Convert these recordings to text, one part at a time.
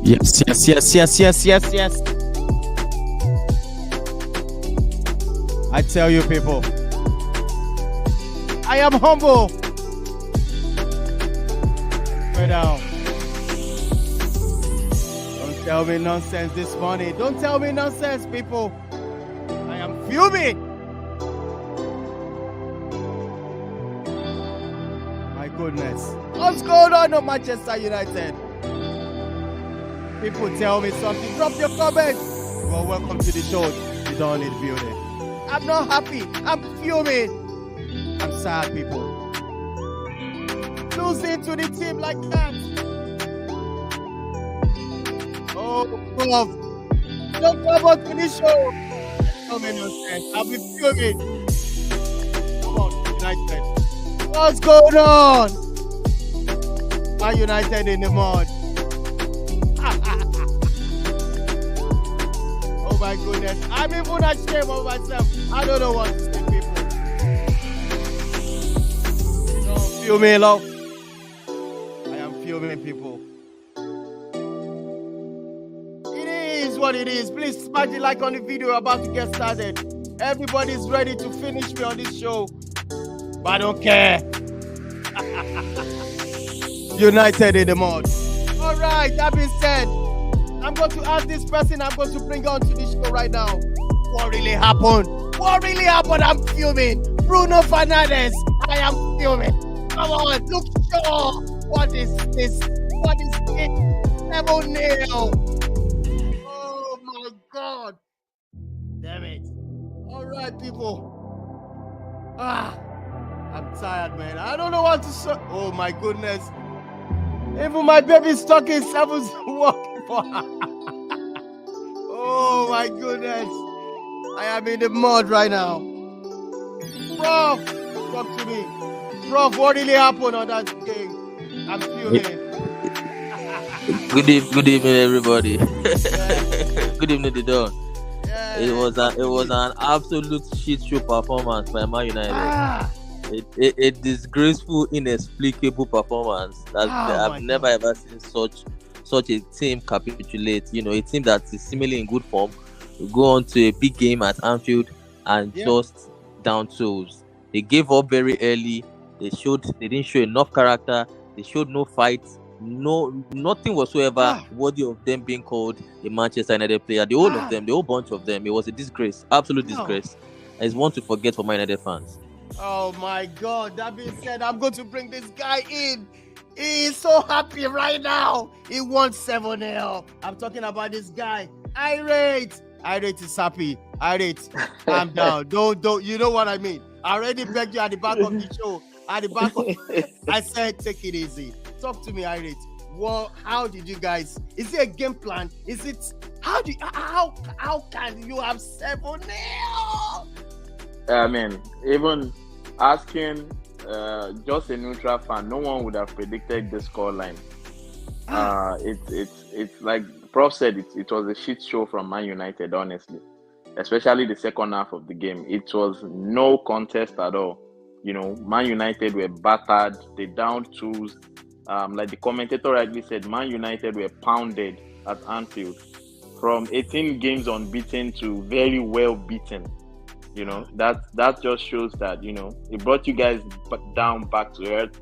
Yes, yes, yes, yes, yes, yes, yes. I tell you, people, I am humble. Go down. Don't tell me nonsense this morning. Don't tell me nonsense, people. I am fuming. My goodness. What's going on in Manchester United? People tell me something. Drop your comments. Well, welcome to the show. You don't need building. I'm not happy. I'm fuming. I'm sad, people. Losing to the team like that. Oh, Prof. Don't come on to the show. Come in and I'll be fuming. Come on, United. What's going on? Are United in the mud? Oh my goodness. I'm even ashamed of myself. I don't know what to say, people. Don't feel me, love. I am filming, people. It is what it is. Please smash the like on the video. We're about to get started. Everybody's ready to finish me on this show. But I don't care. United in the mud. All right, that being said, I'm going to ask this person I'm going to bring on to this show right now. What really happened? What really happened? I'm fuming. Bruno Fernandes, I am fuming. Come on, look sure. What is this? What is it? 7-0. Oh my God. Damn it. All right, people. I'm tired, man. I don't know what to say. Oh my goodness. Even my baby's talking seven's walking for her. Oh my goodness. I am in the mud right now. Prof, talk to me. Prof, what really happened on that game? I'm fuming. Good evening, everybody. Yeah. Good evening, the Don. Yeah. It was an absolute shit show performance by Man United. A disgraceful, inexplicable performance that I've never ever seen such a team capitulate. You know, a team that is seemingly in good form will go on to a big game at Anfield and just down tools. They gave up very early. They didn't show enough character. They showed no fight, nothing whatsoever worthy of them being called a Manchester United player. The whole bunch of them, it was a disgrace, absolute disgrace. It's one to forget for Man United fans. Oh my God, that being said, I'm going to bring this guy in. He is so happy right now. He won 7-0. I'm talking about this guy. Irate is happy. Irate, calm down. Don't, you know what I mean? I already begged you at the back of the show. I said, take it easy. Talk to me, Irate. Well, how did you guys, is it a game plan? Is it, how can you have 7-0? I mean, even asking just a neutral fan, no one would have predicted the scoreline. It's like Prof said, it was a shit show from Man United, honestly. Especially the second half of the game. It was no contest at all. You know, Man United were battered, they downed tools. Like the commentator rightly said, Man United were pounded at Anfield. From 18 games unbeaten to very well beaten. You know, that just shows that, you know, it brought you guys down back to earth.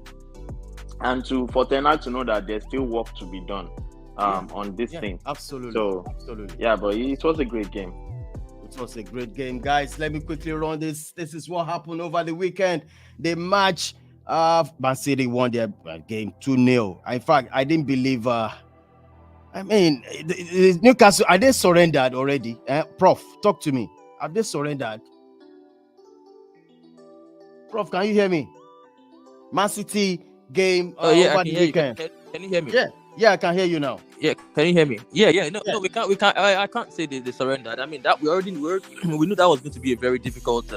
And for Ten Hag to know that there's still work to be done on this thing. Absolutely. So, absolutely. Yeah, but it was a great game. It was a great game, guys. Let me quickly run this. This is what happened over the weekend. The match, Man City won their game 2-0. In fact, I didn't believe, Newcastle, are they surrendered already? Prof, talk to me. Have they surrendered? Prof, can you hear me? Man City game over the weekend. Can you hear me? Yeah, I can hear you now. Yeah, can you hear me? No, we can't. I can't say they surrendered. I mean, that we knew that was going to be a very difficult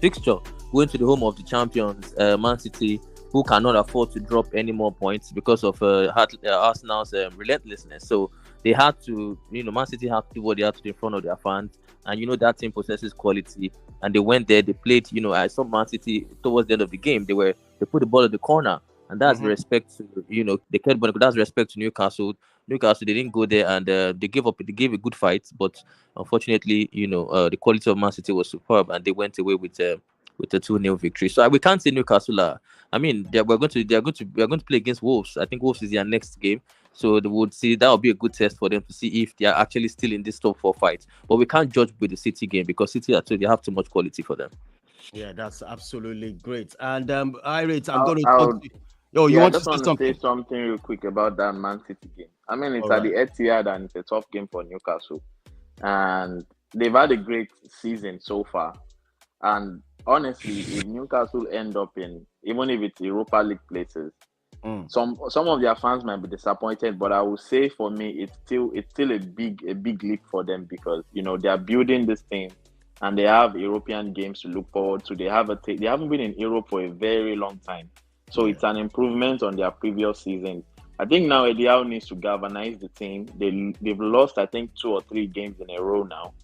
fixture, going to the home of the champions, Man City, who cannot afford to drop any more points because of Arsenal's relentlessness. So they had to, Man City had to do what they had to do in front of their fans. And that team possesses quality, and they went there. They played. I saw Man City towards the end of the game. They put the ball at the corner, and that's respect to they cared, but that's respect to Newcastle. Newcastle, they didn't go there, and they gave up. They gave a good fight, but unfortunately, the quality of Man City was superb, and they went away with a 2-0 victory. So we can't say Newcastle are. I mean, we are going to play against Wolves. I think Wolves is their next game, so they would see that would be a good test for them to see if they are actually still in this top 4 fight. But we can't judge with the City game because City actually they have too much quality for them. Yeah, that's absolutely great. And I rate. I'm I, going to I talk would, to you. Oh, you yeah, I want to just say want to say something? something real quick about that Man City game. I mean, it's All at right. the Etihad and it's a tough game for Newcastle, and they've had a great season so far. And honestly, if Newcastle end up in, even if it's Europa League places, Mm. some of their fans might be disappointed, but I will say for me, it's still a big leap for them because they are building this team and they have European games to look forward to. They haven't been in Europe for a very long time, so Yeah. it's an improvement on their previous season. I think now Eddie Howe needs to galvanize the team. They've lost I think 2 or 3 games in a row now.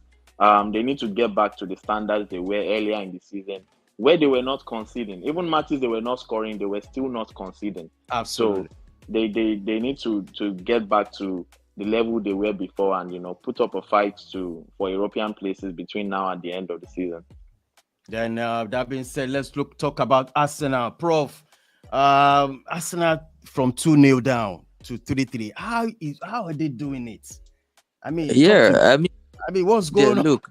They need to get back to the standards they were earlier in the season, where they were not conceding. Even matches they were not scoring, they were still not conceding. So Absolutely. they need to get back to the level they were before and put up a fight for European places between now and the end of the season. Then that being said, let's talk about Arsenal. Prof, Arsenal from 2-0 down to 3-3. How are they doing it? I mean, Yeah, I mean, what's yeah. going on? Look,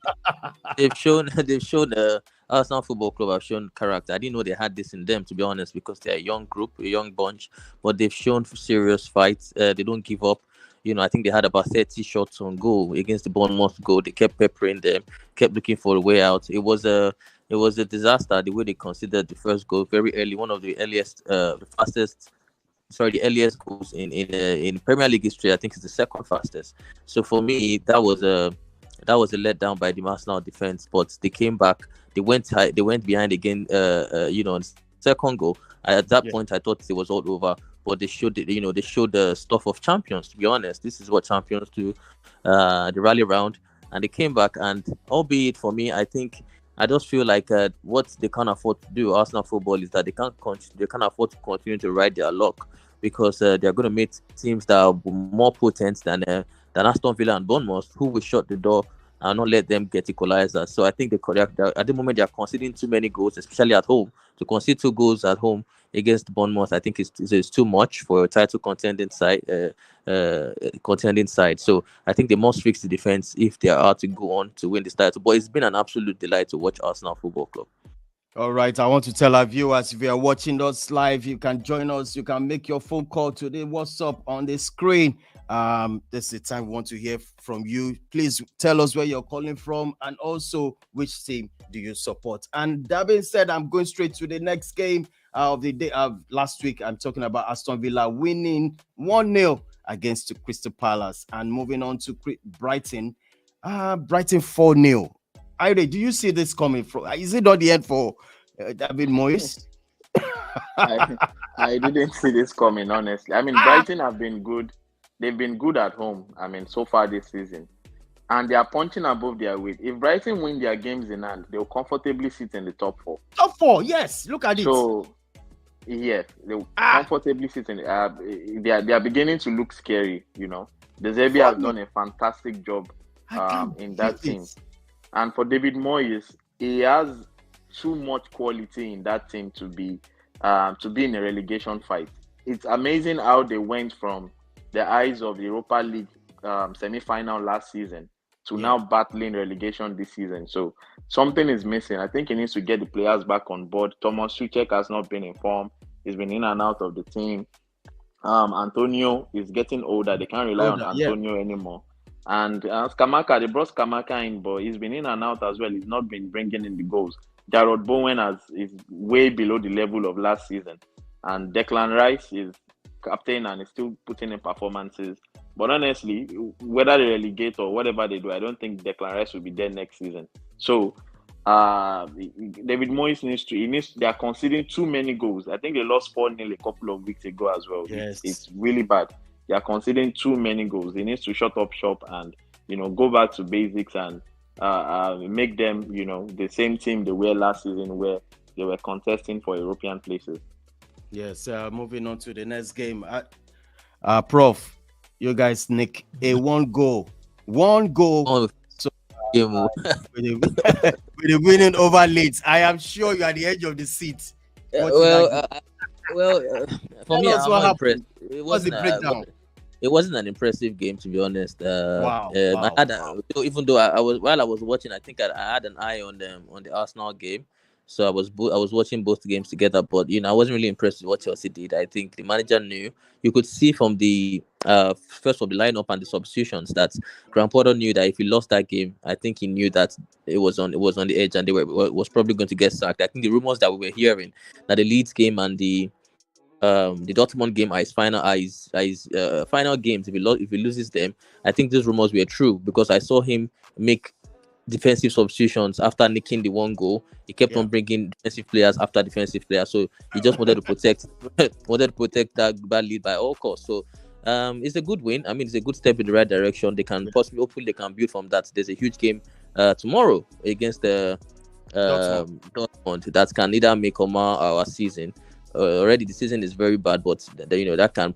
they've shown Arsenal Football Club have shown character. I didn't know they had this in them, to be honest, because they're a young group, a young bunch, but they've shown serious fights. They don't give up. I think they had about 30 shots on goal against the Bournemouth goal. They kept peppering them, kept looking for a way out. It was a disaster the way they considered the first goal very early, one of the earliest, the earliest goals in Premier League history. I think it's the second fastest. So for me, that was a letdown by the Arsenal defense, but they came back. They went high, they went behind again. On second goal. At that Yeah. point, I thought it was all over. But they showed the stuff of champions. To be honest, this is what champions do. They rally around and they came back. And albeit for me, I think I just feel like what they can't afford to do, Arsenal football, is that they can't afford to continue to ride their luck because they're going to meet teams that are more potent than Aston Villa and Bournemouth, who will shut the door and not let them get equalizers. So I think at the moment they are conceding too many goals, especially at home. To concede 2 goals at home against Bournemouth, I think is too much for a title contending side. So I think they must fix the defense if they are to go on to win this title. But it's been an absolute delight to watch Arsenal Football Club. All right, I want to tell our viewers, if you are watching us live, you can join us. You can make your phone call today. What's up on the screen? This is the time we want to hear from you. Please tell us where you're calling from and also which team do you support. And that being said, I'm going straight to the next game of the day of last week. I'm talking about Aston Villa winning 1-0 against Crystal Palace and moving on to Brighton. Brighton 4-0. Ire, do you see this coming from? Is it not the end for David Moyes? I didn't see this coming, honestly. I mean, Brighton have been good. They've been good at home, I mean, so far this season. And they are punching above their weight. If Brighton win their games in hand, they'll comfortably sit in the top 4. Top 4, yes. Look at it. So, yes, they'll comfortably sit in. They are beginning to look scary, De Zerbi has done a fantastic job in that team. And for David Moyes, he has too much quality in that team to be in a relegation fight. It's amazing how they went from the eyes of the Europa League semi-final last season to now battling relegation this season. So something is missing. I think he needs to get the players back on board. Thomas Tuchel has not been in form. He's been in and out of the team. Antonio is getting older. They can't rely on Antonio anymore. And Skamaka, they brought Skamaka in, but he's been in and out as well. He's not been bringing in the goals. Jarrod Bowen is way below the level of last season. And Declan Rice is captain and is still putting in performances. But honestly, whether they relegate or whatever they do, I don't think Declan Rice will be there next season. So David Moyes they are conceding too many goals. I think they lost 4-0 a couple of weeks ago as well. Yes. It's really bad. They are conceding too many goals. He needs to shut up shop and go back to basics and make them the same team they were last season where they were contesting for European places. Yes. Moving on to the next game, Prof. You guys nick a one goal. So Game. with the winning over Leeds. I am sure you are at the edge of the seat. For me, I'm not impressed. What's the breakdown? It wasn't an impressive game, to be honest. Wow. I had even though I was watching, I think I had an eye on the Arsenal game. So I was watching both games together, but I wasn't really impressed with what Chelsea did. I think the manager knew. You could see from the first of the lineup and the substitutions that Graham Potter knew that if he lost that game, I think he knew that it was on the edge and was probably going to get sacked. I think the rumors that we were hearing that the Leeds game and the Dortmund game are his final games. If he loses them, I think these rumors were true because I saw him make defensive substitutions after nicking the one goal. He kept on bringing defensive players after defensive players, so he just wanted to protect that lead by all costs. So it's a good win. I mean, it's a good step in the right direction. They can hopefully they can build from that. There's a huge game tomorrow against the Dortmund that can either make or mar our season. Already the season is very bad, but that can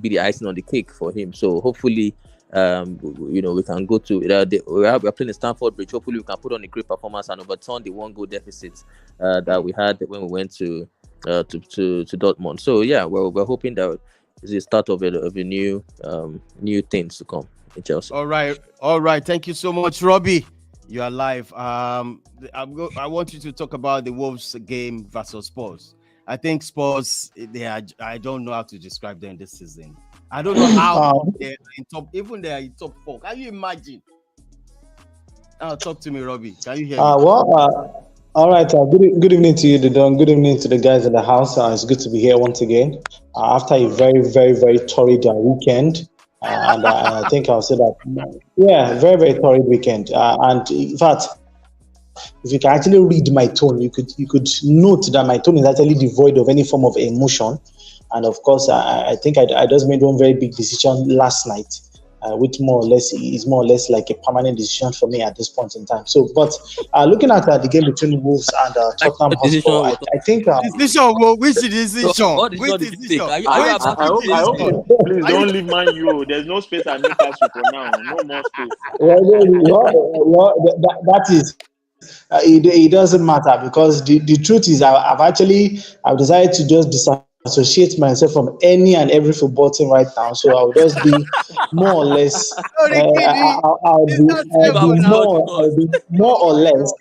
be the icing on the cake for him. So hopefully we can go to we're playing Stamford Bridge. Hopefully we can put on a great performance and overturn the one goal deficit that we had when we went to Dortmund. So yeah, we're hoping that it's the start of a new things to come in Chelsea. All right. Thank you so much, Robbie. You are live. I want you to talk about the Wolves game versus Spurs. I think Spurs, I don't know how to describe them this season. I don't know how they're in top. Even they are in top 4. Can you imagine? Talk to me, Robbie. Can you hear me? All right. Good evening to you, Didon. Good evening to the guys in the house. It's good to be here once again after a very, very, very torrid weekend. And I think I'll say that. Yeah, very, very torrid weekend. And in fact, if you can actually read my tone, you could note that my tone is actually devoid of any form of emotion. And of course, I think I just made one very big decision last night, which more or less like a permanent decision for me at this point in time. So, but looking at the game between Wolves and Tottenham Hotspur, I think which decision? I hope please don't leave Man U. There's no space at Newcastle for now. No more space. That is. It doesn't matter because the truth is I've decided to just disassociate myself from any and every football team right now. So I'll just be more or less. I'll be more or less.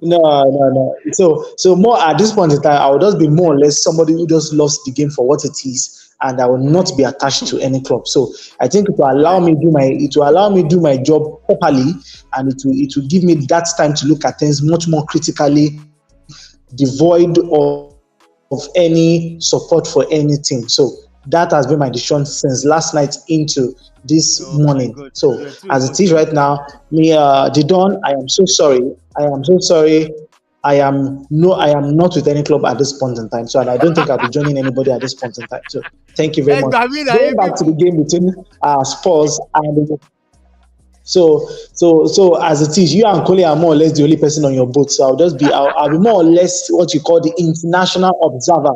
No. So more at this point in time, I will just be more or less somebody who just loves the game for what it is, and I will not be attached to any club. So I think it will allow me do my job properly, and it will give me that time to look at things much more critically, devoid of any support for anything. So that has been my decision since last night into this morning. So as it is right now, Didon, I am so sorry. I am not with any club at this point in time. So and I don't think I'll be joining anybody at this point in time. So thank you very much. Going back to the game between Spurs and so as it is, you and Kunle are more or less the only person on your boat. So I'll be more or less what you call the international observer.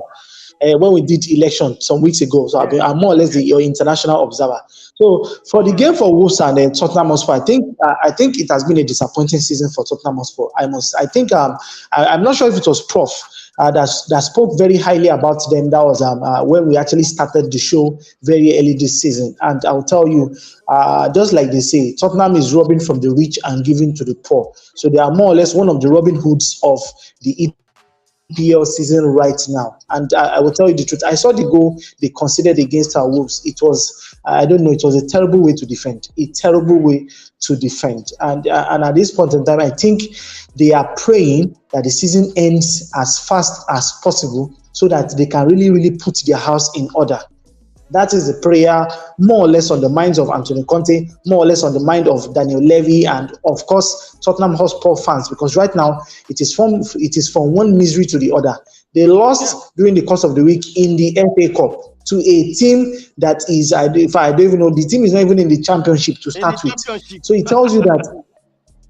When we did election some weeks ago, so I'm more or less your international observer. So for the game for Wolves and Tottenham Hotspur, I think it has been a disappointing season for Tottenham Hotspur. I'm not sure if it was Prof that spoke very highly about them. That was when we actually started the show very early this season. And I'll tell you, just like they say, Tottenham is robbing from the rich and giving to the poor. So they are more or less one of the Robin Hoods of the EPL season right now. And I will tell you the truth. I saw the goal they considered against our Wolves. It was, it was a terrible way to defend. And at this point in time, I think they are praying that the season ends as fast as possible so that they can really, really put their house in order. That is the prayer, more or less on the minds of Antonio Conte, more or less on the mind of Daniel Levy, and of course Tottenham Hotspur fans. Because right now it is from one misery to the other. They lost during the course of the week in the FA Cup to a team that is, I don't even know, the team is not even in the championship to start with. So it tells you that.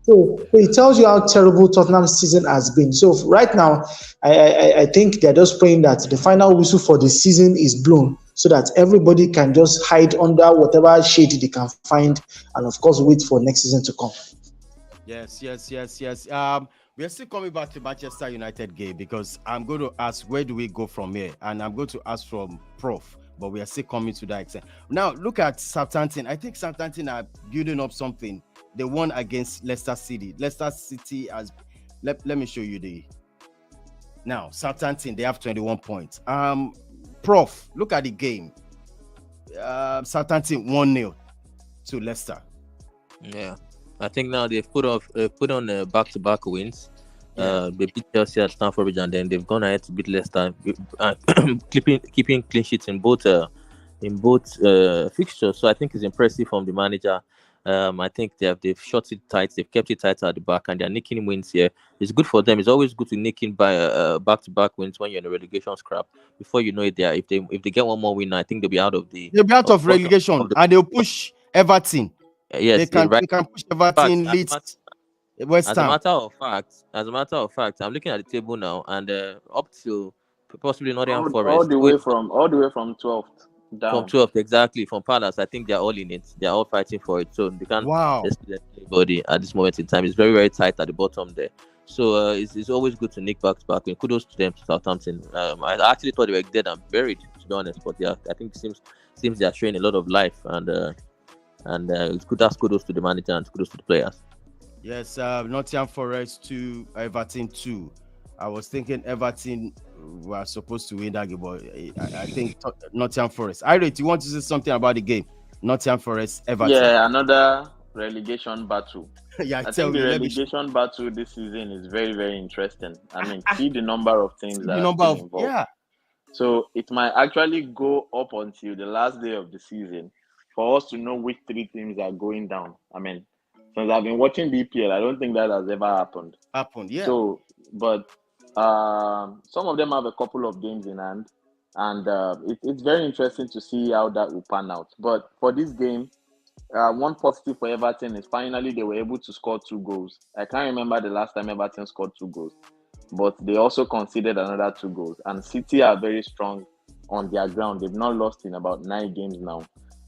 So it tells you how terrible Tottenham's season has been. So right now, I think they're just praying that the final whistle for the season is blown so that everybody can just hide under whatever shade they can find and, of course, wait for next season to come. Yes. We are still coming back to Manchester United game because I'm going to ask where do we go from here, and I'm going to ask from Prof. But we are still coming to that extent. Now look at Southampton. I think Southampton are building up something. They won against Leicester City. Leicester City has. Let me show you the. Now Southampton, they have 21 points. Prof, look at the game. Southampton 1-0 to Leicester. Yeah. I think now they've put on back-to-back wins. They beat Chelsea at Stamford Bridge, and then they've gone ahead to beat Leicester, keeping clean sheets in both fixtures. So I think it's impressive from the manager. I think they've shot it tight, they've kept it tight at the back, and they're nicking wins here. It's good for them. It's always good to nick in by back-to-back wins when you're in a relegation scrap. Before you know it, if they get one more win, I think they'll be out of relegation, and they'll push Everton. Yes, they can push Everton, Leeds, West Ham. As a matter of fact, I'm looking at the table now, and up to possibly Nottingham Forest, all the way from 12th down. From 12th, exactly, from Palace. I think they're all in it. They're all fighting for it, so they can't exclude anybody at this moment in time. It's very, very tight at the bottom there. So it's always good to nick back. And kudos to them, to Southampton. I actually thought they were dead and buried, to be honest, but yeah, I think it seems they are showing a lot of life, and it's good. That's kudos to the manager and kudos to the players. Yes, Nottingham Forest 2, Everton 2. I was thinking Everton were supposed to win that game, but I think Nottingham Forest. Irate, you want to say something about the game? Nottingham Forest, Everton. Yeah, another relegation battle. I think the relegation battle this season is very, very interesting. I mean, see the number of teams that are involved. Yeah. So it might actually go up until the last day of the season for us to know which 3 teams are going down. I mean, since I've been watching BPL, I don't think that has ever happened. Yeah. So, but some of them have a couple of games in hand, and it's very interesting to see how that will pan out. But for this game, one positive for Everton is finally they were able to score 2 goals. I can't remember the last time Everton scored 2 goals, but they also conceded another 2 goals. And City are very strong on their ground. They've not lost in about 9 games now.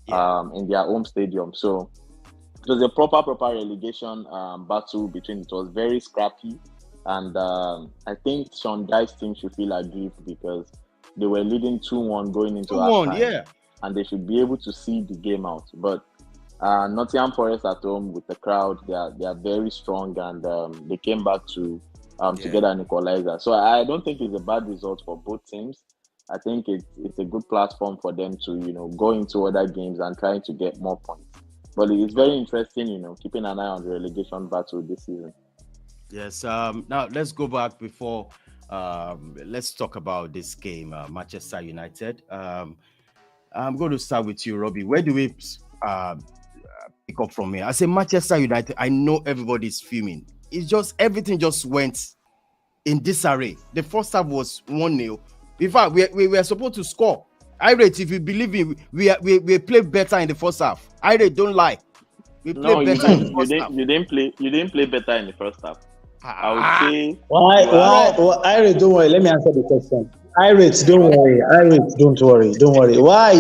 In their home stadium. So it was a proper relegation battle between. It was very scrappy, and I think Sean Dyche's team should feel aggrieved because they were leading 2-1 going into halftime, and they should be able to see the game out. But Nottingham Forest at home with the crowd, they are very strong, and they came back to get an equalizer. So I don't think it's a bad result for both teams. I think it's a good platform for them to, go into other games and trying to get more points. But it's very interesting, keeping an eye on the relegation battle this season. Yes. Now let's go back before. Let's talk about this game, Manchester United. I'm going to start with you, Robbie. Where do we pick up from here? I say Manchester United. I know everybody's fuming. It's just everything just went in disarray. The first half was 1-0. In fact, we were supposed to score. Irate, if you believe me, we played better in the first half. Irate, don't lie. We played better in the first half. You didn't play better in the first half. I would say. Why, Irate, don't worry. Let me answer the question. Irate, don't worry. Irate, don't worry. Why are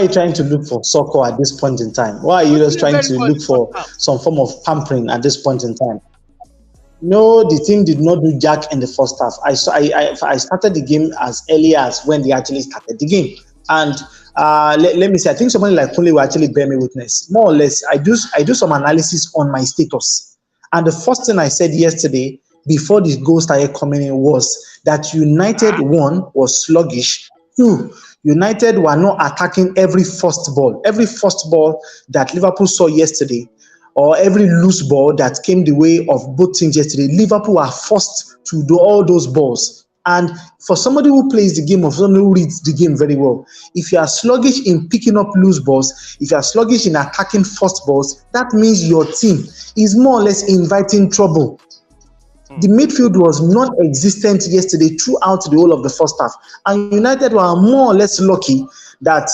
you trying to look for succor at this point in time? Why are you just trying to look for some form of pampering at this point in time? No, the team did not do jack in the first half. I started the game as early as when they actually started the game. And let me say, I think somebody like Kunle will actually bear me witness. More or less, I do some analysis on my status. And the first thing I said yesterday, before the goal started coming in, was that United, 1, was sluggish. 2, United were not attacking every first ball. Every first ball that Liverpool saw yesterday, or every loose ball that came the way of both teams yesterday, Liverpool are forced to do all those balls. And for somebody who plays the game, or somebody who reads the game very well, if you are sluggish in picking up loose balls, if you are sluggish in attacking first balls, that means your team is more or less inviting trouble. The midfield was non-existent yesterday throughout the whole of the first half. And United were more or less lucky that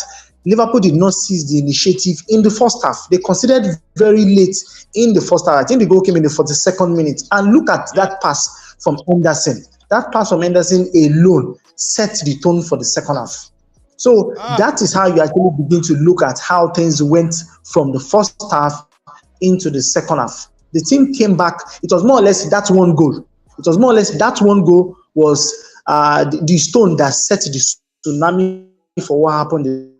Liverpool did not seize the initiative in the first half. They considered very late in the first half. I think the goal came in the 42nd minute. And look at that pass from Henderson. That pass from Henderson alone set the tone for the second half. So that is how you actually begin to look at how things went from the first half into the second half. The team came back. It was more or less that one goal. It was more or less that one goal was the stone that set the tsunami for what happened in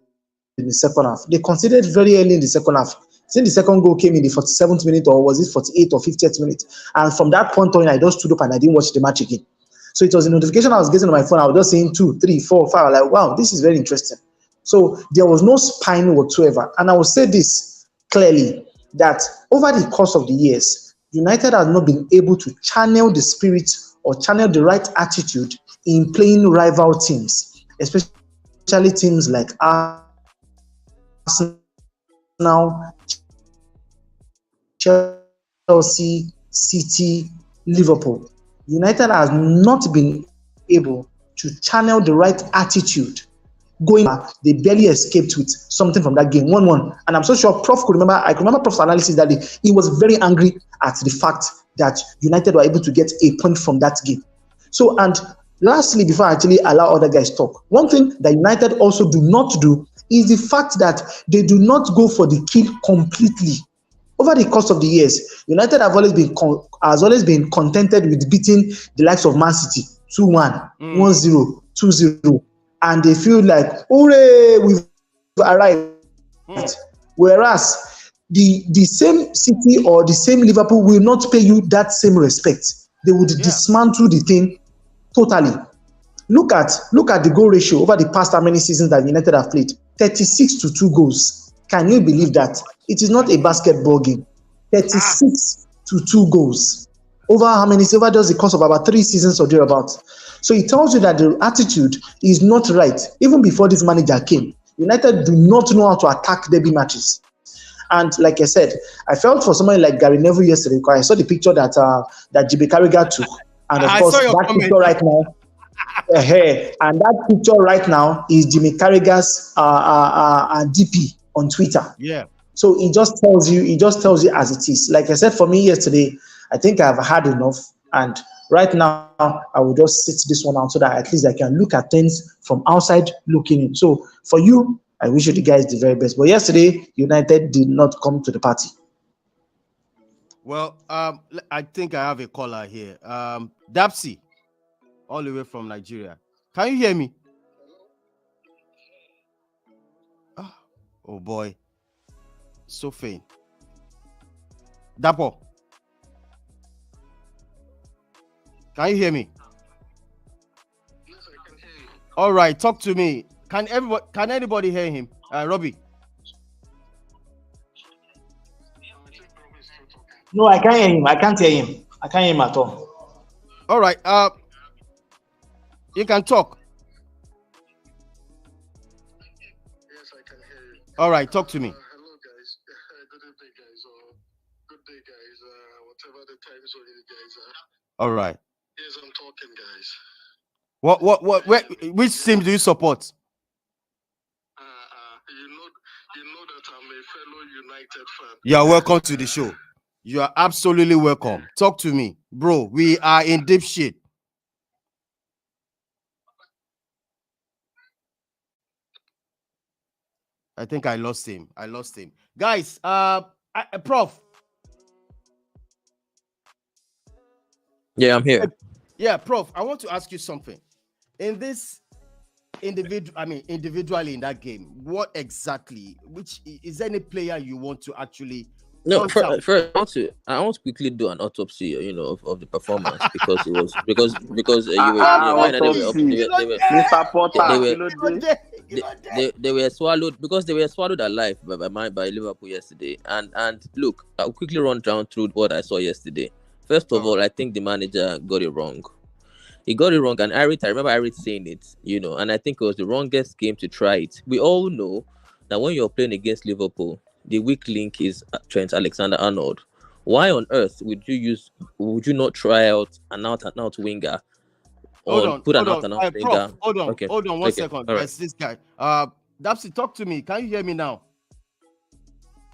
the second half. They considered very early in the second half. I think the second goal came in the 47th minute, or was it 48th or 50th minute? And from that point on, I just stood up and I didn't watch the match again. So it was a notification I was getting on my phone. I was just saying 2, 3, 4, 5. Like, wow, this is very interesting. So there was no spine whatsoever. And I will say this clearly, that over the course of the years, United has not been able to channel the spirit or channel the right attitude in playing rival teams, especially teams like Arsenal, Chelsea, City, Liverpool. United has not been able to channel the right attitude. Going back, they barely escaped with something from that game, 1-1. And I'm so sure Prof could remember. I could remember Prof's analysis that day. He was very angry at the fact that United were able to get a point from that game. So, and lastly, before I actually allow other guys talk, one thing that United also do not do is the fact that they do not go for the kill completely. Over the course of the years, United have always been contented with beating the likes of Man City 2-1, 1-0, 2-0, and they feel like, hooray, we've arrived. Whereas the same City or the same Liverpool will not pay you that same respect. They would dismantle the thing totally. Look at the goal ratio over the past how many seasons that United have played. 36-2 goals. Can you believe that? It is not a basketball game. 36-2 goals. Over how many? Over just the course of about 3 seasons or thereabouts. So it tells you that the attitude is not right. Even before this manager came, United do not know how to attack derby matches. And like I said, I felt for somebody like Gary Neville yesterday because I saw the picture that Jimmy Carragher took. And of course, that picture right now, and that picture right now is Jimmy Carragher's DP on Twitter. Yeah. So it just tells you as it is. Like I said, for me yesterday, I think I've had enough. And right now, I will just sit this one out so that at least I can look at things from outside looking in. So for you, I wish you the guys the very best. But yesterday, United did not come to the party. Well, I think I have a caller here. Dapsy, all the way from Nigeria. Can you hear me? Oh boy. So faint. Dapo. Can you hear me? Yes, I can hear you. All right, talk to me. Can anybody hear him? Robbie. No, I can't hear him. I can't hear him. I can't hear him at all. All right. You can talk. Yes, I can hear you. All right, talk to me. Hello, guys. Good evening, guys. Or good day, guys. Whatever the time zone you guys are. All right. Yes, I'm talking, guys. Which team do you support? You know that I'm a fellow United fan. You are welcome to the show. You are absolutely welcome. Talk to me, bro. We are in deep shit. I think I lost him. Guys, Prof. Yeah, I'm here. Yeah, Prof, I want to ask you something. In this individually in that game, what exactly, which is there any player you want to actually First, I want to quickly do an autopsy, of the performance because it was because they were swallowed alive by Liverpool yesterday. And look, I'll quickly run down through what I saw yesterday. First of all, I think the manager got it wrong. He got it wrong, and I remember Irit saying it, and I think it was the wrongest game to try it. We all know that when you're playing against Liverpool, the weak link is Trent Alexander-Arnold. Why on earth would you not try out an out winger? Hold on one winger? second. All There's this guy. Dapsy, talk to me. Can you hear me now?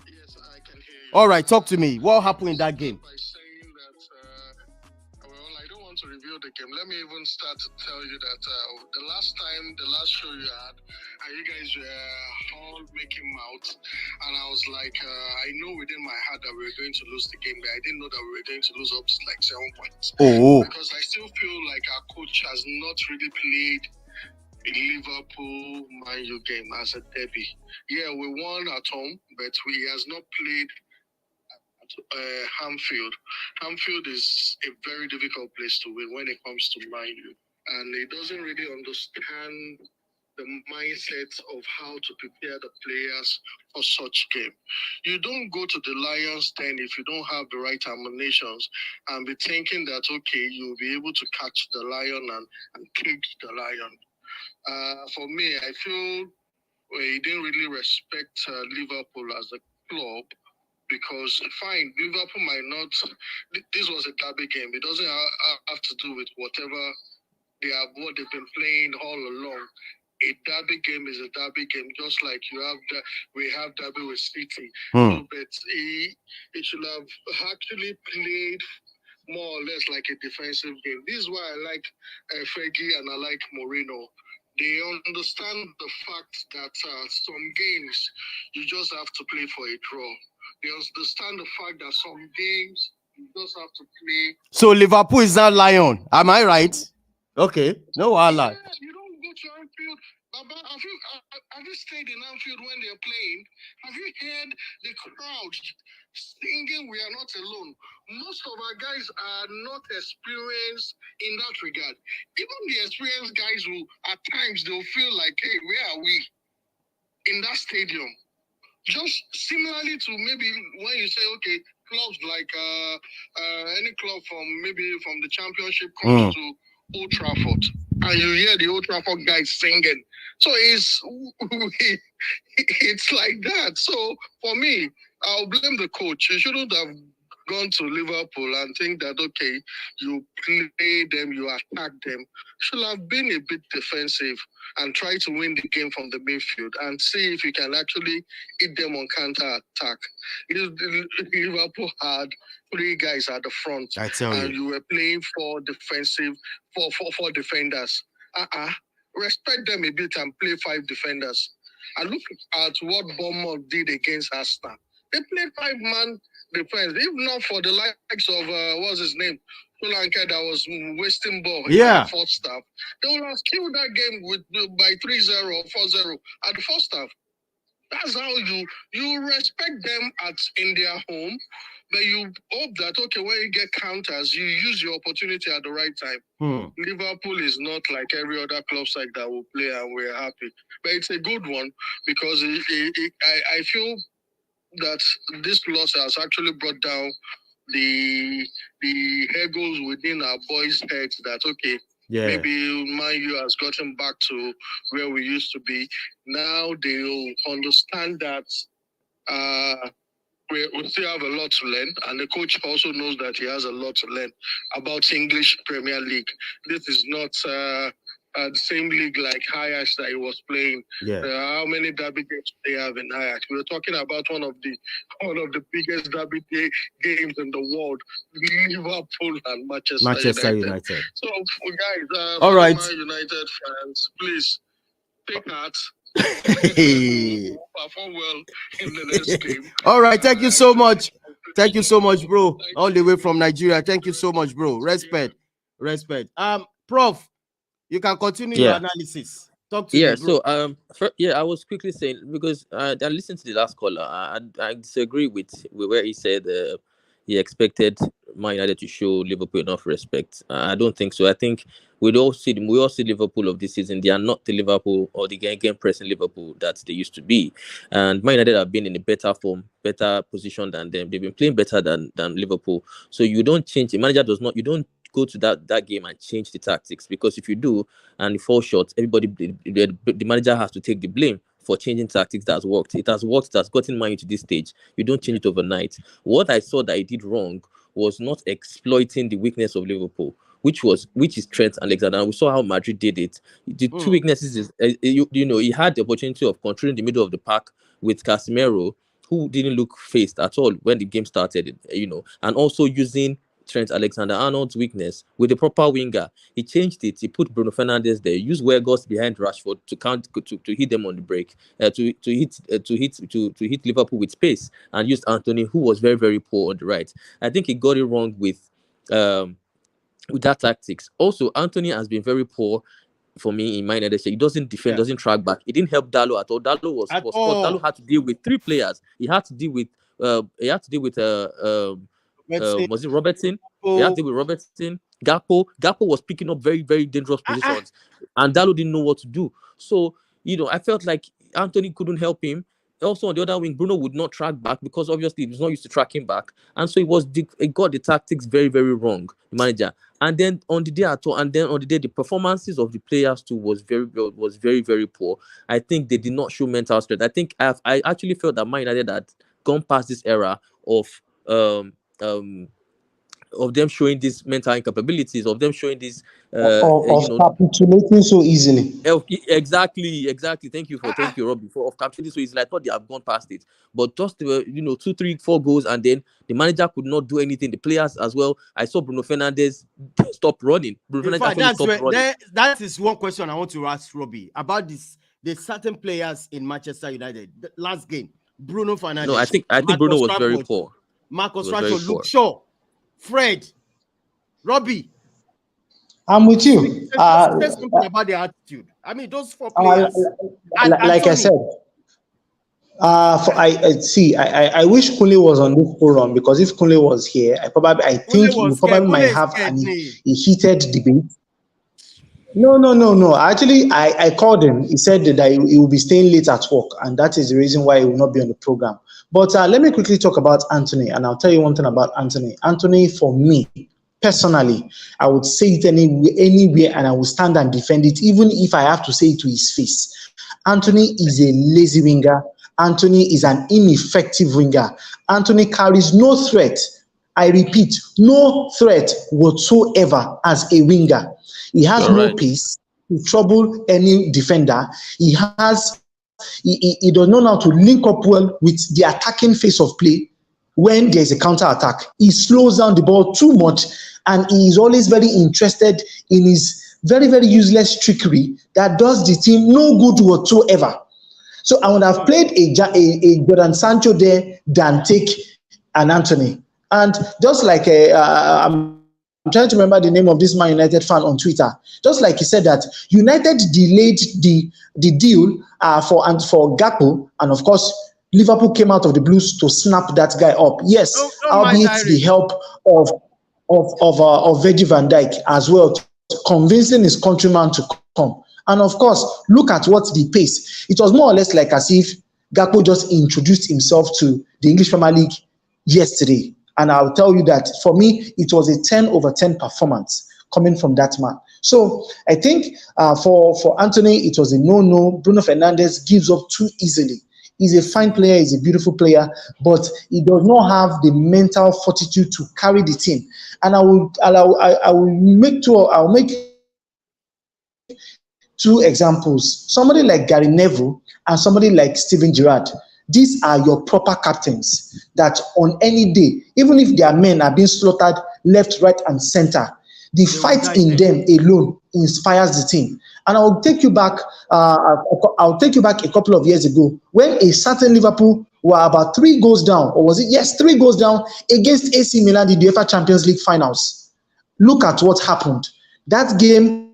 Yes, I can hear you. All right, talk to me. What happened in that game? By saying that, well, I don't want to reveal the game. Let me even start to tell you that the last show you had, you guys were all making mouths, and I was like, I know within my heart that we were going to lose the game, but I didn't know that we were going to lose up to like 7 points. Oh. Because I still feel like our coach has not really played a Liverpool Man U game as a derby. Yeah, we won at home, but he has not played Anfield. Anfield is a very difficult place to win when it comes to Man U, and he doesn't really understand the mindset of how to prepare the players for such game. You don't go to the Lions den if you don't have the right ammunitions and be thinking that, okay, you'll be able to catch the lion and kick the lion. For me, I feel he didn't really respect Liverpool as a club, because fine, Liverpool might not. This was a derby game. It doesn't have to do with what they've been playing all along. A derby game is a derby game, just like we have derby with City. So, but he should have actually played more or less like a defensive game. This is why I like Fergie and I like Mourinho. They understand the fact that some games you just have to play for a draw. They understand the fact that some games you just have to play. So Liverpool is not lion. Am I right? Okay. No, Allah. Yeah, you don't go to Anfield. Baba, have you stayed in Anfield when they're playing? Have you heard the crowd singing "We Are Not Alone"? Most of our guys are not experienced in that regard. Even the experienced guys who, at times, they'll feel like, hey, where are we in that stadium? Just similarly to maybe when you say, okay, clubs like any club from the Championship comes to Old Trafford, and you hear the Old Trafford guys singing. So it's like that. So for me, I'll blame the coach. You shouldn't have gone to Liverpool and think that, okay, you play them, you attack them. Should have been a bit defensive and try to win the game from the midfield and see if you can actually hit them on counter-attack. Liverpool had 3 guys at the front, I tell and you. you were playing four defenders. Respect them a bit and play 5 defenders. And look at what Bournemouth did against Arsenal. They played 5-man defense. If not for the likes of what's his name, Solanke, that was wasting ball in the first half, they would have killed that game by 3-0 or 4-0 at the first half. That's how you respect them in their home, but you hope that, okay, when you get counters, you use your opportunity at the right time. Liverpool is not like every other club side that will play and we're happy. But it's a good one because I feel that this loss has actually brought down the egos within our boys' heads that, okay, maybe Man U has gotten back to where we used to be. Now they'll understand that we still have a lot to learn, and the coach also knows that he has a lot to learn about English Premier League. This is not the same league like Ajax that he was playing. How many derby games do they have in Ajax? We're talking about one of the biggest derby games in the world, Liverpool and Manchester United. So, guys, all right, Man United fans, please take heart. Perform well in the next game. All right, thank you so much. Thank you so much, bro. All the way from Nigeria. Thank you so much, bro. Respect. Prof, you can continue your analysis. Talk to me, bro. So I was quickly saying, because I listened to the last caller. I disagree with where he said he expected Man United to show Liverpool enough respect. I don't think so. I think we all see Liverpool of this season. They are not the Liverpool or the game pressing Liverpool that they used to be. And Man United have been in a better form, better position than them. They've been playing better than Liverpool. So you don't change. The manager does not. You don't go to that game and change the tactics, because if you do and you fall short, the manager has to take the blame for changing tactics that has worked. It has worked. It has gotten Man U to this stage. You don't change it overnight. What I saw that he did wrong was not exploiting the weakness of Liverpool. which is Trent Alexander. And we saw how Madrid did it. The two weaknesses is he had the opportunity of controlling the middle of the park with Casemiro, who didn't look faced at all when the game started, and also using Trent Alexander-Arnold's weakness with the proper winger. He changed it. He put Bruno Fernandes there. Used Weghorst behind Rashford to hit them on the break, to hit Liverpool with space, and used Anthony, who was very, very poor on the right. I think he got it wrong with that tactics. Also, Anthony has been very poor for me in my United. He doesn't defend, doesn't track back. He didn't help Dalot at all. Dalot had to deal with three players. He had to deal with was it Robertson? He had to deal with Robertson. Gakpo was picking up very, very dangerous positions, and Dalot didn't know what to do. So, I felt like Anthony couldn't help him. Also, on the other wing, Bruno would not track back because obviously he was not used to tracking back, and so it got the tactics very, very wrong, the manager. And then on the day, the performances of the players too was very, very poor. I think they did not show mental strength. I think I actually felt that Man United had gone past this era of them showing these mental incapabilities, of them showing this capitulating so easily. Exactly. Thank you, Robbie, of capitulating so easily. I thought they have gone past it, but just 2, 3, 4 goals, and then the manager could not do anything. The players as well. I saw Bruno Fernandes stop running. That is one question I want to ask Robbie about this. There's certain players in Manchester United. The last game, Bruno Fernandes. No, I think Bruno was very poor. Marcus Rashford, Luke Shaw, Fred, Robbie. I'm with you. Say something about the attitude. I mean, those 4 players. Like I said, I wish Kunle was on this forum, because if Kunle was here, I think we probably might have a heated debate. No. Actually, I called him. He said that he will be staying late at work, and that is the reason why he will not be on the program. But let me quickly talk about Anthony, and I'll tell you one thing about Anthony. Anthony, for me, personally, I would say it anywhere, and I will stand and defend it, even if I have to say it to his face. Anthony is a lazy winger. Anthony is an ineffective winger. Anthony carries no threat. I repeat, no threat whatsoever as a winger. He has no pace to trouble any defender. He does not know how to link up well with the attacking phase of play when there's a counter attack. He slows down the ball too much, and he is always very interested in his very, very useless trickery that does the team no good whatsoever. So I would have played a Jordan Sancho there than take an Anthony. And just like I'm trying to remember the name of this Man United fan on Twitter. Just like he said that United delayed the deal for Gakpo, and of course Liverpool came out of the blues to snap that guy up. Yes, albeit the help of Virgil van Dijk as well, convincing his countryman to come. And of course, look at what the pace. It was more or less like as if Gakpo just introduced himself to the English Premier League yesterday. And I'll tell you that for me, it was a 10/10 performance coming from that man. So I think for Anthony, it was a no. Bruno Fernandes gives up too easily. He's a fine player, he's a beautiful player, but he does not have the mental fortitude to carry the team. And I'll make two examples. Somebody like Gary Neville and somebody like Steven Gerrard. These are your proper captains that on any day, even if their men are being slaughtered left, right, and center, the fight in them alone inspires the team. And I'll take you back a couple of years ago when a certain Liverpool were about 3 goals down, or was it? Yes, 3 goals down against AC Milan in the UEFA Champions League finals. Look at what happened. That game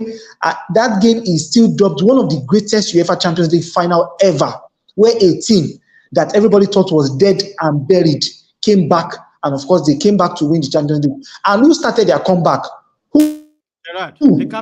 is still dubbed one of the greatest UEFA Champions League final ever, where a team that everybody thought was dead and buried came back, and of course they came back to win the Champions League. And who started their comeback?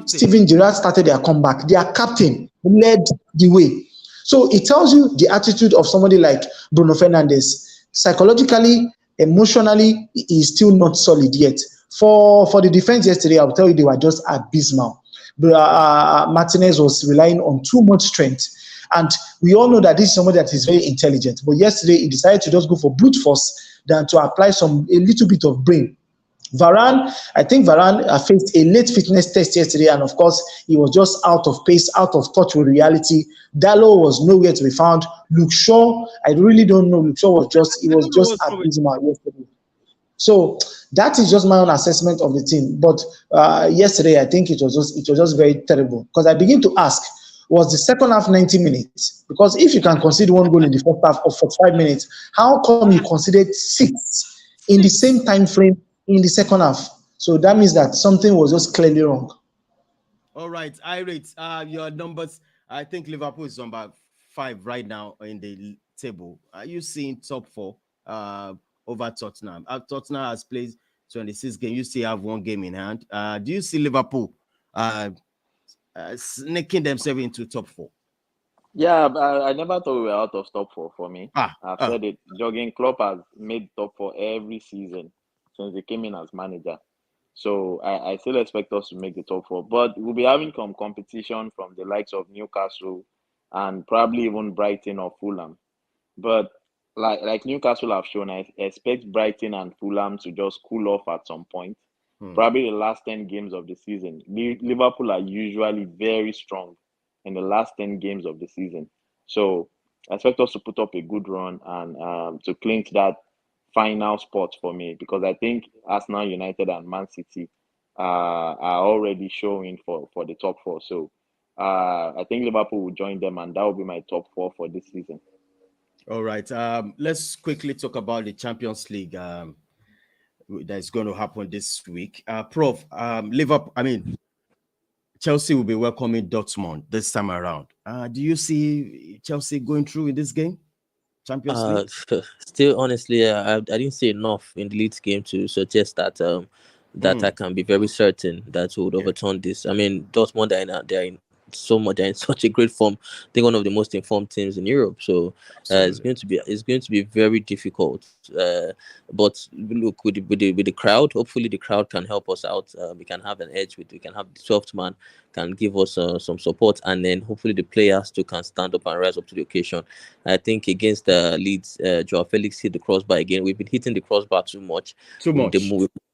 Steven Gerrard started their comeback. Their captain led the way. So it tells you the attitude of somebody like Bruno Fernandes. Psychologically, emotionally, he is still not solid yet. For the defense yesterday, I'll tell you they were just abysmal. Martinez was relying on too much strength. And we all know that this is somebody that is very intelligent. But yesterday, he decided to just go for brute force than to apply a little bit of brain. Varane, I think Varane faced a late fitness test yesterday, and of course, he was just out of pace, out of touch with reality. Dallo was nowhere to be found. Luke Shaw, I really don't know. Luke Shaw was just, he I was don't know just what's wrong with. abysmal yesterday. So that is just my own assessment of the team. But yesterday, I think it was just very terrible because I begin to ask, was the second half 90 minutes? Because if you can concede one goal in the first half of 45 minutes, how come you conceded six in the same Six. time frame in the second half? So that means that something was just clearly wrong. All right, Irate. Your numbers. I think Liverpool is number 5 right now in the table. Are you seeing top 4 over Tottenham? Tottenham has played 26 games. You still have 1 game in hand. Do you see Liverpool sneaking themselves into top 4? Yeah, I never thought we were out of top four for me. Ah, I've ah. said it. Jogging Klopp has made top four every season since he came in as manager. So I still expect us to make the top four. But we'll be having some competition from the likes of Newcastle and probably even Brighton or Fulham. But like Newcastle have shown, I expect Brighton and Fulham to just cool off at some point. Probably the last 10 games of the season. Liverpool are usually very strong in the last 10 games of the season. So I expect us to put up a good run and to clinch that final spot for me because I think Arsenal, United, and Man City are already showing for the top four. So I think Liverpool will join them, and that will be my top four for this season. All right. Let's quickly talk about the Champions League that's going to happen this week. Prof, Liverpool. I mean, Chelsea will be welcoming Dortmund this time around. Do you see Chelsea going through in this game, Champions League? Still, honestly, I didn't see enough in the Leeds game to suggest that that I can be very certain that we would Yeah. overturn this. I mean, Dortmund they're in such a great form. I think one of the most informed teams in Europe. So it's going to be very difficult. But look, with the crowd, hopefully the crowd can help us out. We can have an edge we can have the 12th man can give us some support, and then hopefully the players too can stand up and rise up to the occasion. I think against the Leeds, Joao Felix hit the crossbar again. We've been hitting the crossbar too much. Too much.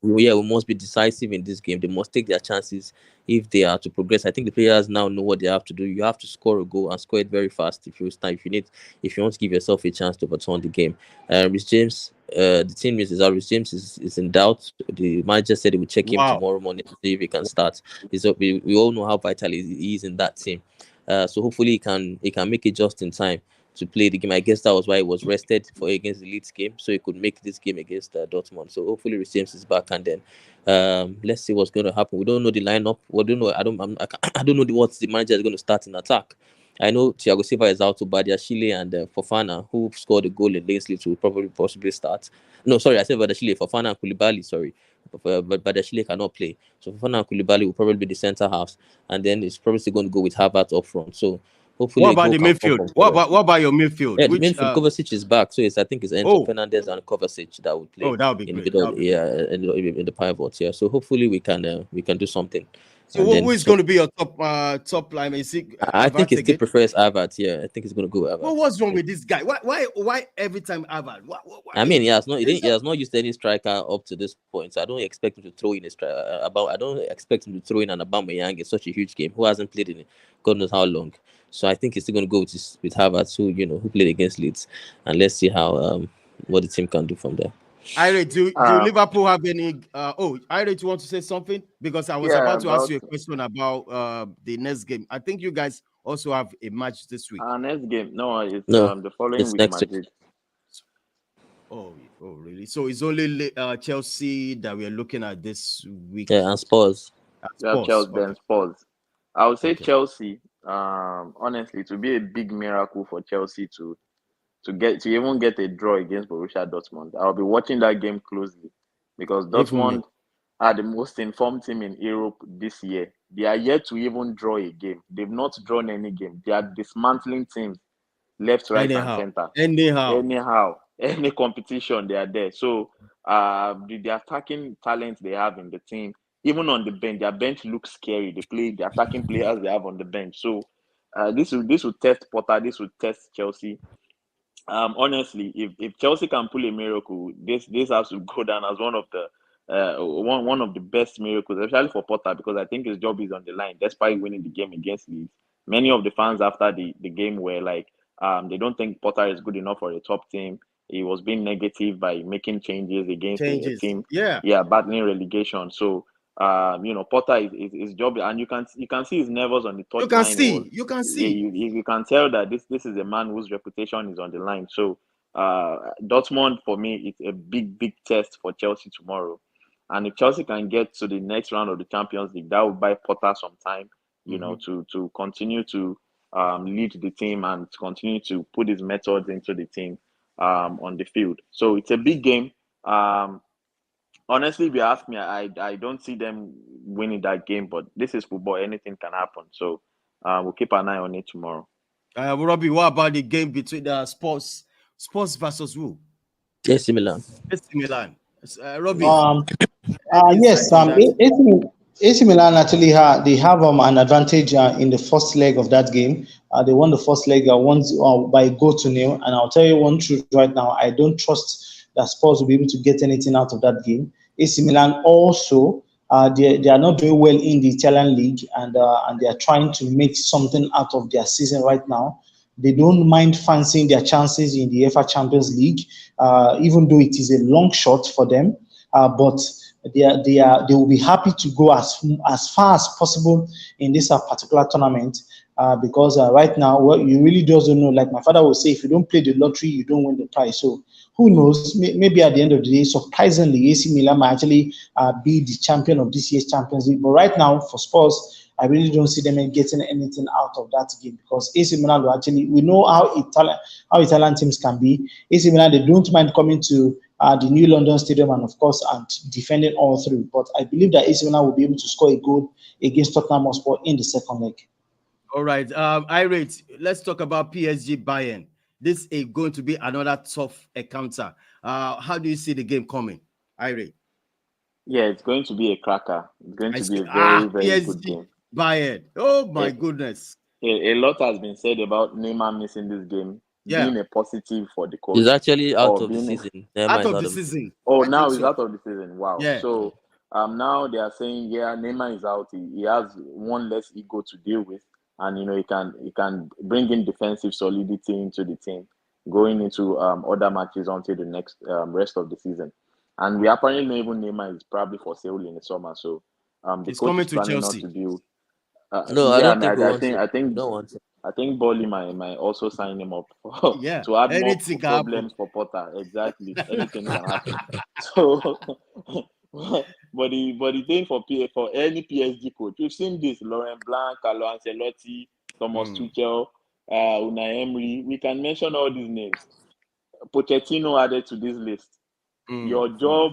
We must be decisive in this game. They must take their chances if they are to progress. I think the players now know what they have to do. You have to score a goal and score it very fast if you want to give yourself a chance to overturn the game. Rhys James, the team is out. Rhys James is in doubt. The manager said he will check him tomorrow morning to see if he can start. We all know how vital he is in that team. So hopefully he can make it just in time to play the game. I guess that was why he was rested for against the Leeds game, so he could make this game against Dortmund. So hopefully Rhys James is back, and then let's see what's going to happen. We don't know the lineup. We don't know. I don't know what the manager is going to start in attack. I know Thiago Silva is out to Badiashile and Fofana, who scored a goal in Leeds, will possibly start. No, sorry, I said Badiashile, Fofana and Koulibaly, sorry. But Badiashile cannot play. So Fofana and Koulibaly will probably be the centre halves, and then it's probably going to go with Havertz up front. So hopefully, what about the midfield? What about your midfield? Yeah, the midfield, Kovacic is back, so I think it's Enzo Fernandez and Kovacic that would play. Oh, that would be great. In the pivots. Yeah, so hopefully we can do something. So who is going to be your top line? Is it? I think he still prefers Havertz. Yeah, I think he's going to go with Havertz. Well, what's wrong with this guy? Why every time Havertz? I mean, he has not used any striker up to this point, so I don't expect him to throw in I don't expect him to throw in an Aubameyang in such a huge game who hasn't played in God knows how long. So I think he's still going to go with Havertz, who played against Leeds, and let's see how what the team can do from there. Ira, do Liverpool have any? Ira, do you want to say something? Because I was about to ask you a question about the next game. I think you guys also have a match this week. Our next game, it's the following week, Madrid. Oh, really? So it's only Chelsea that we are looking at this week. Yeah, and Spurs. Chelsea, then Spurs. I would say Chelsea. Honestly, it would be a big miracle for Chelsea to even get a draw against Borussia Dortmund. I'll be watching that game closely because Dortmund are the most informed team in Europe this year. They are yet to even draw a game. They've not drawn any game. They are dismantling teams left, right, and center. Anyhow, any competition, they are there. So the attacking talent they have in the team, even on the bench, their bench looks scary. The attacking players they have on the bench. So this will test Potter. This will test Chelsea. Honestly, if Chelsea can pull a miracle, this has to go down as one of the one of the best miracles, especially for Potter, because I think his job is on the line despite winning the game against Leeds. Many of the fans after the game were like, they don't think Potter is good enough for a top team. He was being negative by making changes against a team, battling relegation. So, Potter is his job, and you can see his nerves on the touchline. You can see. You can tell that this is a man whose reputation is on the line. So, Dortmund for me, it's a big test for Chelsea tomorrow. And if Chelsea can get to the next round of the Champions League, that will buy Potter some time, to continue to lead the team and to continue to put his methods into the team on the field. So it's a big game. Honestly, if you ask me, I don't see them winning that game, but this is football. Anything can happen. So we'll keep an eye on it tomorrow. Robbie, what about the game between the Sports versus who? AC Milan. Robbie. Yes. AC Milan actually they have an advantage in the first leg of that game. They won the first leg by 0-0, and I'll tell you one truth right now: I don't trust that Spurs will be able to get anything out of that game. AC Milan also they are not doing well in the Italian league, and they are trying to make something out of their season right now. They don't mind fancying their chances in the UEFA Champions League, even though it is a long shot for them. But they will be happy to go as far as possible in this particular tournament, because right now, you really just don't know. Like my father would say, if you don't play the lottery, you don't win the prize. So who knows? Maybe at the end of the day, surprisingly, AC Milan might actually be the champion of this year's Champions League. But right now, for Spurs, I really don't see them getting anything out of that game, because AC Milan will actually, we know how Italian teams can be. AC Milan, they don't mind coming to the New London Stadium and, of course, and defending all through. But I believe that AC Milan will be able to score a goal against Tottenham Hotspur in the second leg. All right. Irate, let's talk about PSG Bayern. This is going to be another tough encounter. How do you see the game coming, Irate? Yeah, it's going to be a cracker. It's going to be a very, very PSG good game. Bayern. Oh, my goodness. A lot has been said about Neymar missing this game. Being a positive for the coach. He's actually out of the season. Out of the season. Oh, now he's out of the season. Wow. Yeah. So now they are saying, Neymar is out. He has one less ego to deal with, and he can bring in defensive solidity into the team going into other matches until the next rest of the season. And we apparently know even Neymar is probably for sale in the summer. So the he's coach coming is to planning Chelsea. not to deal. No, I don't think I think Bolly might also sign him up to add more problems for Potter. Exactly, anything can happen. So, but the thing for any PSG coach, we've seen this: Laurent Blanc, Carlo Ancelotti, Thomas Tuchel, Unai Emery. We can mention all these names. Pochettino added to this list. Your job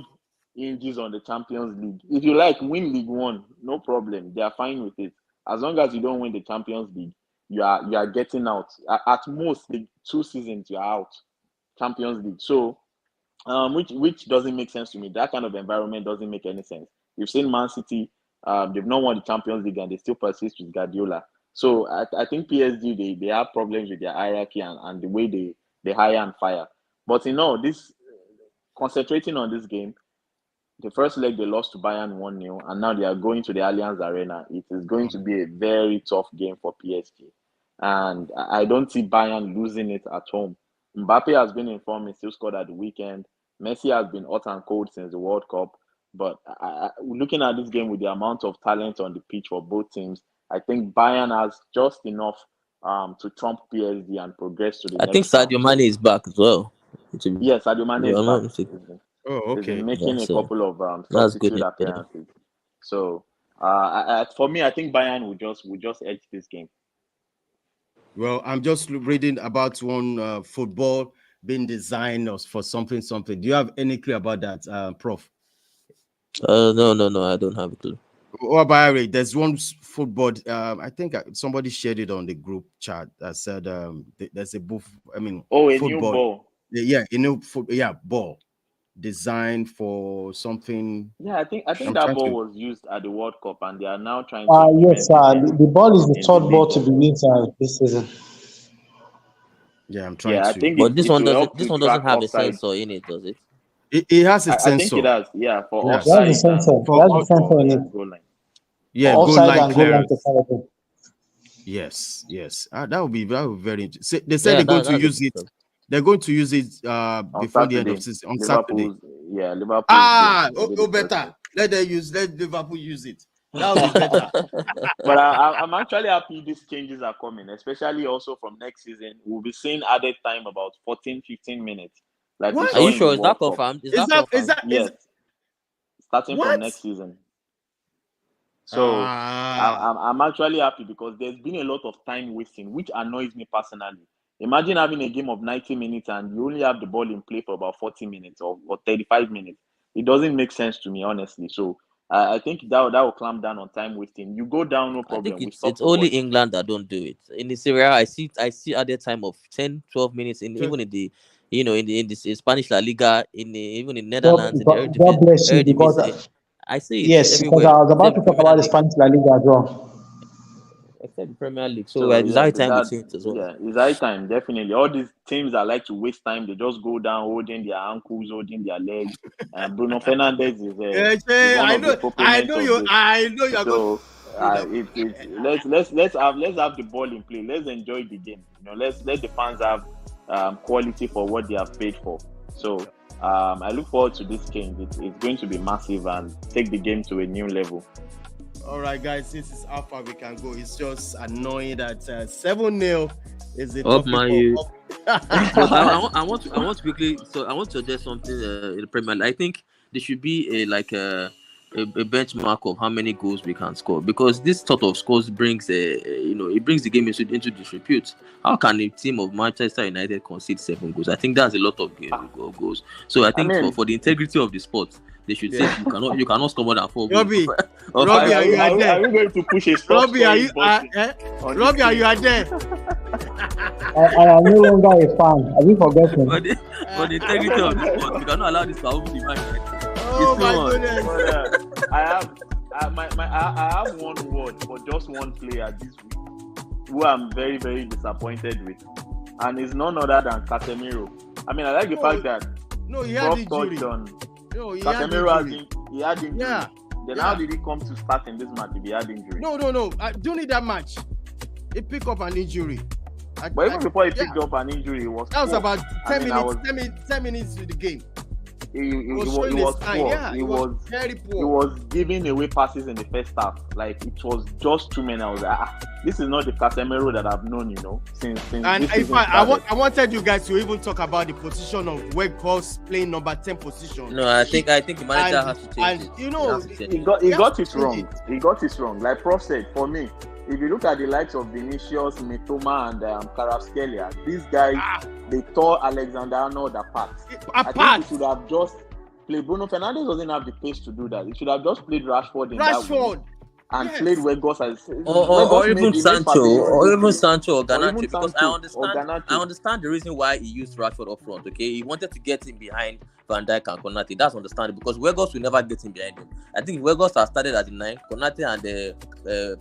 hinges on the Champions League. If you win League One, no problem. They are fine with it. As long as you don't win the Champions League, you are getting out. At most, 2 seasons you are out. Champions League. So, which doesn't make sense to me. That kind of environment doesn't make any sense. You've seen Man City. They've not won the Champions League and they still persist with Guardiola. So I think PSG they have problems with their hierarchy and the way they hire and fire. But this concentrating on this game. The first leg they lost to Bayern 1-0, and now they are going to the Allianz Arena. It is going to be a very tough game for PSG. And I don't see Bayern losing it at home. Mbappe has been in form, he still scored at the weekend. Messi has been hot and cold since the World Cup. But looking at this game with the amount of talent on the pitch for both teams, I think Bayern has just enough to trump PSG and progress to the next round. I think Sadio Mane is back as well. Yes, Sadio Mane is back. Oh, okay. He's making a couple of substitute appearances. So, for me, I think Bayern will just edge this game. Well, I'm just reading about one football being designed for something. Do you have any clue about that, Prof? No, I don't have a clue. What about it? There's one football. I think somebody shared it on the group chat that said there's a book. I mean, a football. new ball. Yeah, a new ball designed for something. Yeah, I think that ball was used at the World Cup, and they are now trying to. Yes, the ball is the third ball to be used this season. Yeah, I'm trying to. I think but this one doesn't have a sensor in it, does it? It has a I think sensor. it has, yeah, for Yeah. offside That's the sensor. and That's the sensor in it. goal line. Yeah, For goal offside line and goal line clearance. technology. Yes. That would be very interesting. They said Yeah, they're going to that's use it. They're going to use it before the end of season on Saturday. Liverpool. Better. Let Liverpool use it. That would be better. But I'm actually happy these changes are coming, especially also from next season. We'll be seeing added time about 14-15 minutes. Like we What? saw Are you in sure? the Is that World Cup. confirmed? Is Is that confirmed? that Yes, starting What? from next season. So I'm actually happy because there's been a lot of time wasting, which annoys me personally. Imagine having a game of 90 minutes and you only have the ball in play for about 40 minutes or 35 minutes. It doesn't make sense to me, honestly. So I think that will clamp down on time wasting. You go down, no I think problem. We stop it's the only ball. England that don't do it. In the Serie A, I see at the time of 10, 12 minutes even in the in the Spanish La Liga, even in Netherlands, in the God bless you, because Eredivisie. I see it yes, because everywhere. I was about Except to the talk Premier about the League. Spanish La Liga as well. Except the Premier League. So So it's yeah, high time we change as well. yeah, it's high time, definitely. All these teams that like to waste time, they just go down holding their ankles, holding their legs. And Bruno Fernandes is one I of the know proponents of you. this. I know you're going So let's have the ball in play. Let's enjoy the game. Let the fans have quality for what they have paid for. So I look forward to this change. It's going to be massive and take the game to a new level. All right, guys, this is how far we can go. It's just annoying that 7-0 is the Up top. my you. I want to quickly. So I want to suggest something in the Premier League. I think there should be a benchmark of how many goals we can score, because this sort of scores brings it brings the game into disrepute. How can a team of Manchester United concede 7 goals? I think that's a lot of goals. So I think for the integrity of the sport, they should say you cannot score more than 4 goals. Robbie, Are we going to push a stop? Robbie, are you there? I am no longer a fan. Have you forgotten? For the integrity of the sport, we cannot allow this to happen in Manchester. Oh my goodness! I have one word for just one player this week who I'm very, very disappointed with, and it's none other than Casemiro. I mean, I like the fact that he had injury. Casemiro he had injury. Yeah. Then how did he come to start in this match if he had injury? No. I don't need that match. He picked up an injury. But even before he picked up an injury, it was that was poor. about 10 minutes to the game. He was poor. Yeah, he was very poor. He was giving away passes in the first half. Like, it was just too many. I was like, this is not the Casemiro that I've known, since. And in fact, I wanted you guys to even talk about the position of Weghorst playing number 10 position. No, I think the manager has to change it. He got it wrong. He got it wrong. Like Prof said, for me, if you look at the likes of Vinicius, Mitoma, and Kvaratskhelia, these guys, they tore Alexander-Arnold apart. I think he should have just played. Bruno Fernandes doesn't have the pace to do that. He should have just played Rashford in that way and played Weghorst as or even Sancho or Garnacho, because I Garnacho. understand the reason why he used Rashford up front. Okay, he wanted to get him behind Van Dijk and Konate. That's understandable, because Weghorst will never get him behind him. I think if Weghorst had started at the 9, Konate and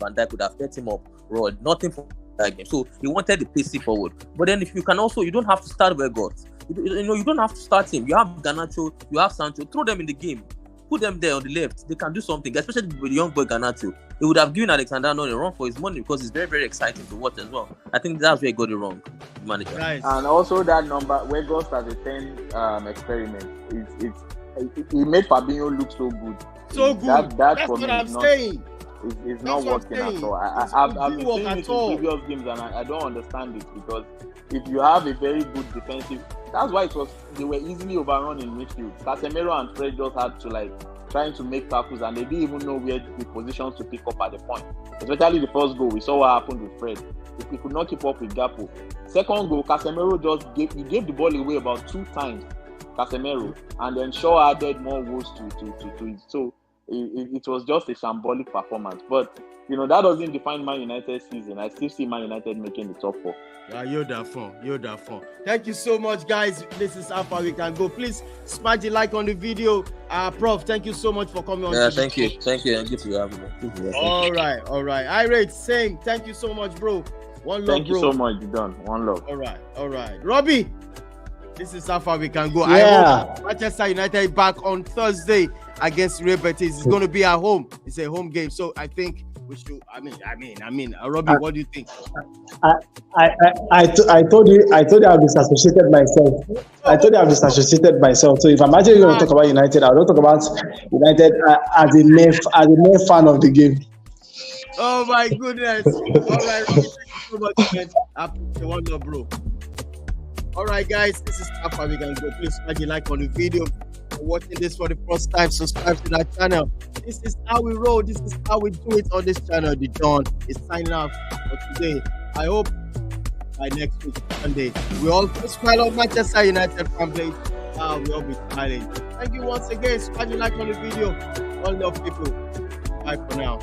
Van Dijk would have set him up raw. Nothing for that game. So he wanted the pacey forward. But then if you can also, you don't have to start Weghorst. You don't have to start him. You have Garnacho, you have Sancho. Throw them in the game. Put them there on the left. They can do something, especially with the young boy Garnacho. It would have given Alexander-Arnold a run for his money, because it's very, very exciting to watch as well. I think that's where he got it wrong, manager. Nice. And also that number, Weghorst as a 10 experiment, he made Fabinho look so good. So good. That's for what me I'm saying. It's not working at all. I've been seeing it in previous games, and I don't understand it, because if you have a very good defensive, that's why they were easily overrun in midfield. Casemiro and Fred just had to trying to make tackles, and they didn't even know where the positions to pick up at the point. Especially the first goal, we saw what happened with Fred. He could not keep up with Gakpo. Second goal, Casemiro gave the ball away about 2 times. Casemiro, and then Shaw added more woes to it. So it was just a shambolic performance. But that doesn't define Man United's season. I still see Man United making the top 4. You're that fun. Thank you so much, guys. This is how far we can go. Please smash the like on the video. Prof, thank you so much for coming on. Yeah, thank you, and good to have me. All right. I rate same. Thank you so much, bro. One love, bro. Thank you so much, Don. One love. All right. Robbie, This is how far we can go. Yeah. I hope Manchester United back on Thursday against Real Betis. It's going to be at home. It's a home game, so I think we should. I mean, Robbie, what do you think? I told you I've disassociated myself. So if I'm actually going to talk about United, I don't talk about United as a mere fan of the game. Oh my goodness! All right, Robbie, thank you so much, man. I wonder, bro. All right, guys, this is how far we can go. Please smash the like on the video. If you're watching this for the first time, subscribe to that channel. This is how we roll. This is how we do it on this channel. The Don is signing off for today. I hope by next week, Sunday, we all smile on Manchester United fan page. We all be smiling. Thank you once again. Smash the like on the video. All love people. Bye for now.